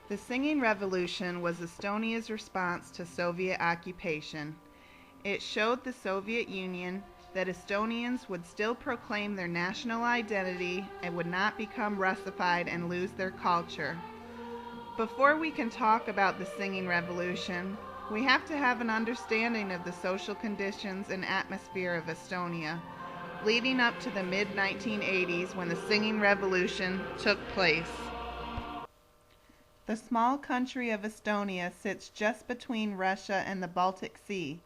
The Singing Revolution was Estonia's response to Soviet occupation. It showed the Soviet Union that Estonians would still proclaim their national identity and would not become Russified and lose their culture. Before we can talk about the Singing Revolution, we have to have an understanding of the social conditions and atmosphere of Estonia, leading up to the mid-1980s when the Singing Revolution took place. The small country of Estonia sits just between Russia and the Baltic Sea.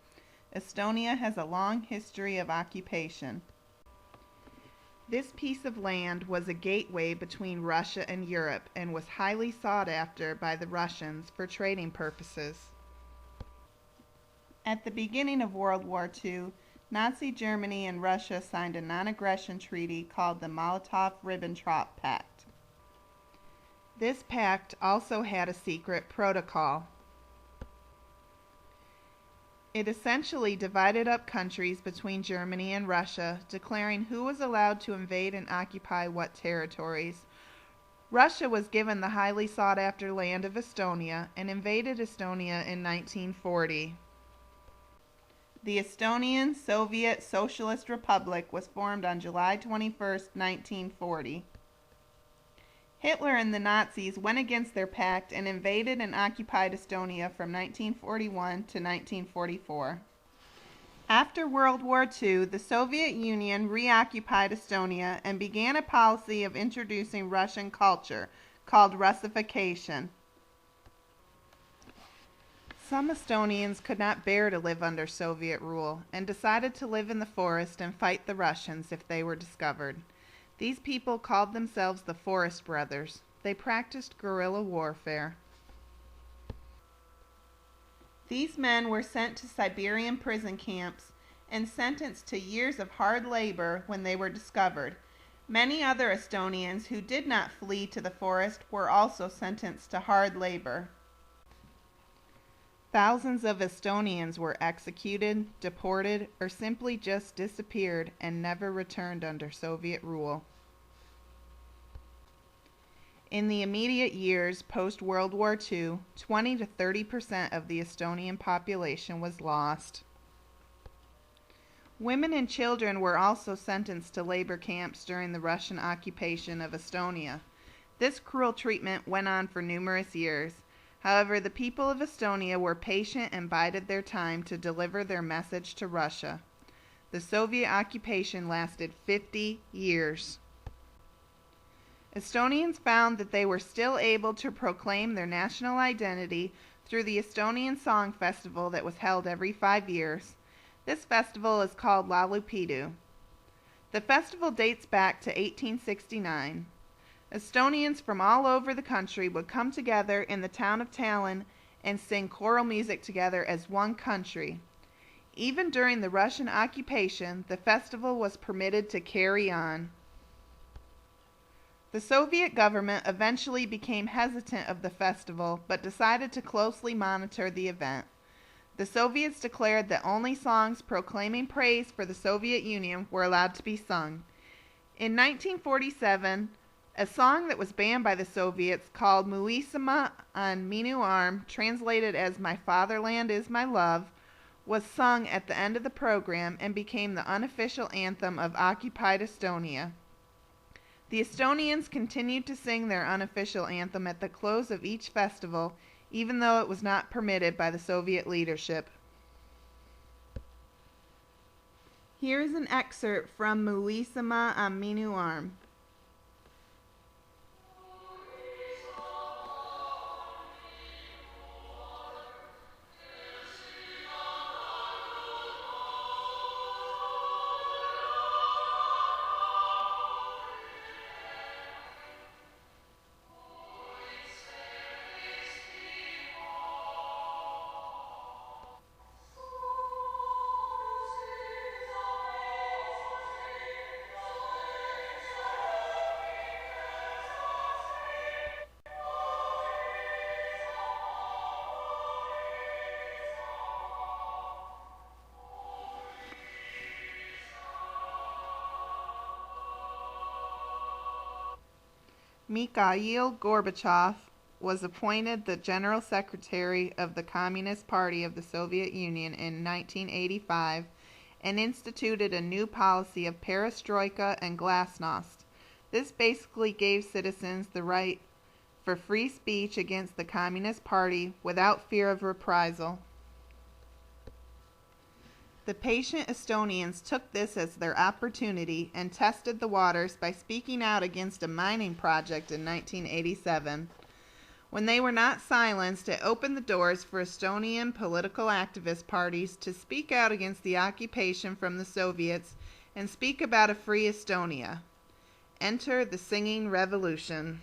Estonia has a long history of occupation. This piece of land was a gateway between Russia and Europe and was highly sought after by the Russians for trading purposes. At the beginning of World War II, Nazi Germany and Russia signed a non-aggression treaty called the Molotov-Ribbentrop Pact. This pact also had a secret protocol. It essentially divided up countries between Germany and Russia, declaring who was allowed to invade and occupy what territories. Russia was given the highly sought-after land of Estonia and invaded Estonia in 1940. The Estonian Soviet Socialist Republic was formed on July 21, 1940. Hitler and the Nazis went against their pact and invaded and occupied Estonia from 1941 to 1944. After World War II, the Soviet Union reoccupied Estonia and began a policy of introducing Russian culture, called Russification. Some Estonians could not bear to live under Soviet rule and decided to live in the forest and fight the Russians if they were discovered. These people called themselves the Forest Brothers. They practiced guerrilla warfare. These men were sent to Siberian prison camps and sentenced to years of hard labor when they were discovered. Many other Estonians who did not flee to the forest were also sentenced to hard labor. Thousands of Estonians were executed, deported, or simply just disappeared and never returned under Soviet rule. In the immediate years post-World War II, 20 to 30% of the Estonian population was lost. Women and children were also sentenced to labor camps during the Russian occupation of Estonia. This cruel treatment went on for numerous years. However, the people of Estonia were patient and bided their time to deliver their message to Russia. The Soviet occupation lasted 50 years. Estonians found that they were still able to proclaim their national identity through the Estonian Song Festival that was held every 5 years. This festival is called Laulupidu. The festival dates back to 1869. Estonians from all over the country would come together in the town of Tallinn and sing choral music together as one country. Even during the Russian occupation, the festival was permitted to carry on. The Soviet government eventually became hesitant of the festival, but decided to closely monitor the event. The Soviets declared that only songs proclaiming praise for the Soviet Union were allowed to be sung. In 1947, a song that was banned by the Soviets called Muisama on Minu Arm, translated as My Fatherland is My Love, was sung at the end of the program and became the unofficial anthem of occupied Estonia. The Estonians continued to sing their unofficial anthem at the close of each festival, even though it was not permitted by the Soviet leadership. Here is an excerpt from Muisama on Minu Arm. Mikhail Gorbachev was appointed the General Secretary of the Communist Party of the Soviet Union in 1985 and instituted a new policy of perestroika and glasnost. This basically gave citizens the right for free speech against the Communist Party without fear of reprisal. The patient Estonians took this as their opportunity and tested the waters by speaking out against a mining project in 1987. When they were not silenced, it opened the doors for Estonian political activist parties to speak out against the occupation from the Soviets and speak about a free Estonia. Enter the singing revolution.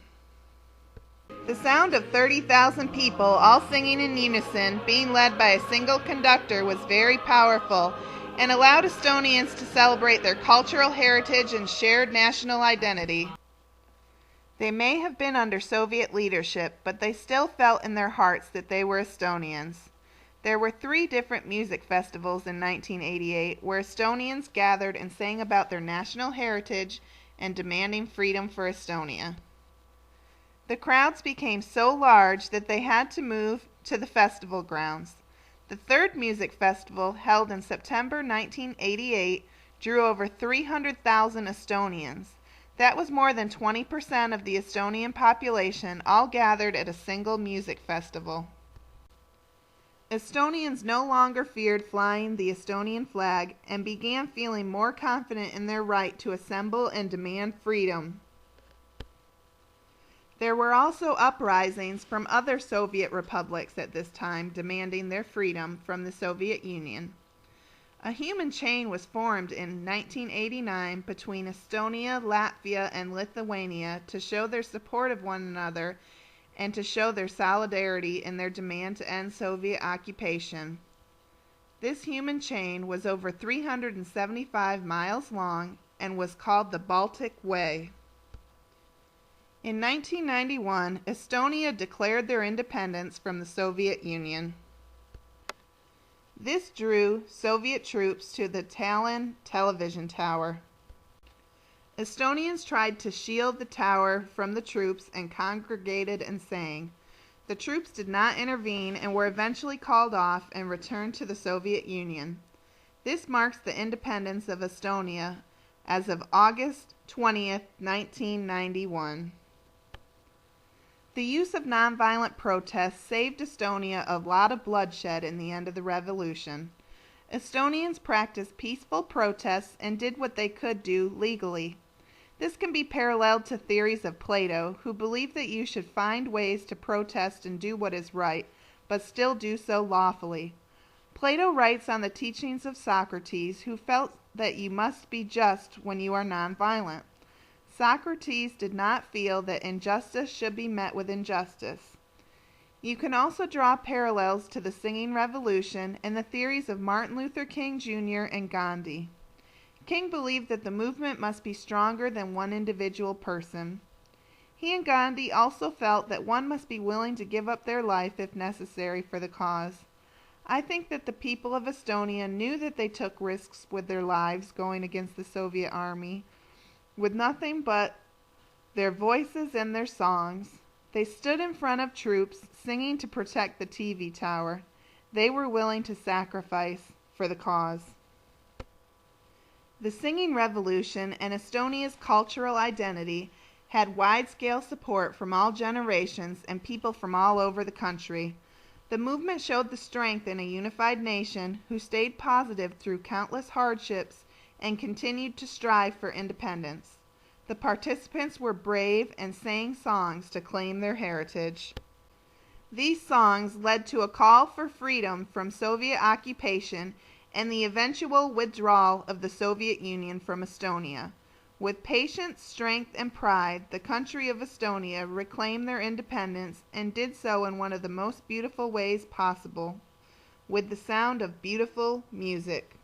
The sound of 30,000 people all singing in unison, being led by a single conductor, was very powerful and allowed Estonians to celebrate their cultural heritage and shared national identity. They may have been under Soviet leadership, but they still felt in their hearts that they were Estonians. There were 3 different music festivals in 1988 where Estonians gathered and sang about their national heritage and demanding freedom for Estonia. The crowds became so large that they had to move to the festival grounds. The 3rd music festival, held in September 1988, drew over 300,000 Estonians. That was more than 20% of the Estonian population, all gathered at a single music festival. Estonians no longer feared flying the Estonian flag and began feeling more confident in their right to assemble and demand freedom. There were also uprisings from other Soviet republics at this time demanding their freedom from the Soviet Union. A human chain was formed in 1989 between Estonia, Latvia, and Lithuania to show their support of one another and to show their solidarity in their demand to end Soviet occupation. This human chain was over 375 miles long and was called the Baltic Way. In 1991, Estonia declared their independence from the Soviet Union. This drew Soviet troops to the Tallinn television tower. Estonians tried to shield the tower from the troops and congregated and sang. The troops did not intervene and were eventually called off and returned to the Soviet Union. This marks the independence of Estonia as of August 20th, 1991. The use of nonviolent protests saved Estonia a lot of bloodshed in the end of the revolution. Estonians practiced peaceful protests and did what they could do legally. This can be paralleled to theories of Plato, who believed that you should find ways to protest and do what is right, but still do so lawfully. Plato writes on the teachings of Socrates, who felt that you must be just when you are nonviolent. Socrates did not feel that injustice should be met with injustice. You can also draw parallels to the singing revolution and the theories of Martin Luther King Jr. and Gandhi. King believed that the movement must be stronger than one individual person. He and Gandhi also felt that one must be willing to give up their life if necessary for the cause. I think that the people of Estonia knew that they took risks with their lives going against the Soviet army. With nothing but their voices and their songs, they stood in front of troops singing to protect the TV tower. They were willing to sacrifice for the cause. The singing revolution and Estonia's cultural identity had wide-scale support from all generations and people from all over the country. The movement showed the strength in a unified nation who stayed positive through countless hardships and continued to strive for independence. The participants were brave and sang songs to claim their heritage. These songs led to a call for freedom from Soviet occupation and the eventual withdrawal of the Soviet Union from Estonia. With patience, strength, and pride, the country of Estonia reclaimed their independence and did so in one of the most beautiful ways possible, with the sound of beautiful music.